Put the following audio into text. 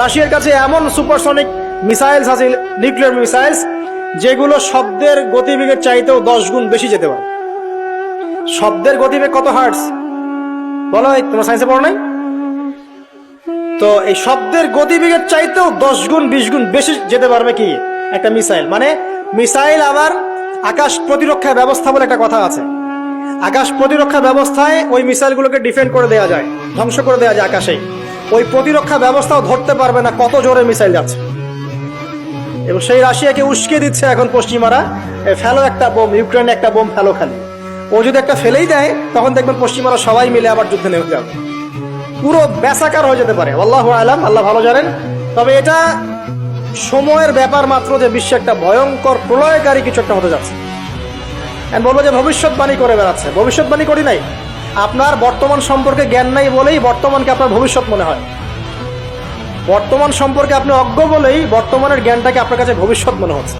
রাশিয়ার কাছে এমন সুপারসনিক মিসাইলস আছে, নিউক্লিয়ার মিসাইলস, যেগুলো শব্দের গতিবেগের চাইতেও 10 গুণ বেশি যেতে পারে। শব্দের গতিবেগ কত হার্টস বলো, তোমরা সায়েন্সে পড়ো নাই? তো এই শব্দের গতিবেগের চাইতেও 10 গুণ 20 গুণ বেশি যেতে পারবে কি একটা মিসাইল। মানে মিসাইল আবার আকাশ প্রতিরক্ষা ব্যবস্থা বলে একটা কথা আছে। আকাশ প্রতিরক্ষা ব্যবস্থায় ওই মিসাইলগুলোকে ডিফেন্ড করে দেওয়া যায়, ধ্বংস করে দেওয়া যায় আকাশেই। ওই প্রতিরক্ষা ব্যবস্থাও ধরতে পারবে না কত জোরে মিসাইল যাচ্ছে। এবং সেই রাশিয়াকে উস্কে দিচ্ছে এখন পশ্চিমারা, ফেলো একটা বোম, ইউক্রেনে একটা বোম ফেলো খালি। ও যদি একটা ফেলেই দেয় তখন দেখবেন পশ্চিমারা সবাই মিলে আবার যুদ্ধে নেমে যাবে, পুরো ব্যাসাকার হয়ে যেতে পারে। আল্লাহু আলাম, আল্লাহ ভালো জানেন। তবে এটা সময়ের ব্যাপার মাত্র যে বিশ্বে একটা ভয়ঙ্কর প্রলয়কারী কিছু একটা হতে যাচ্ছে। আমি বলবো যে ভবিষ্যৎবাণী করে বেড়াচ্ছে। ভবিষ্যৎবাণী করি নাই, আপনার বর্তমান সম্পর্কে জ্ঞান নাই বলেই বর্তমানকে আপনার ভবিষ্যৎ মনে হয়। বর্তমান সম্পর্কে আপনি অজ্ঞ বলেই বর্তমানের জ্ঞানটাকে আপনার কাছে ভবিষ্যৎ মনে হচ্ছে।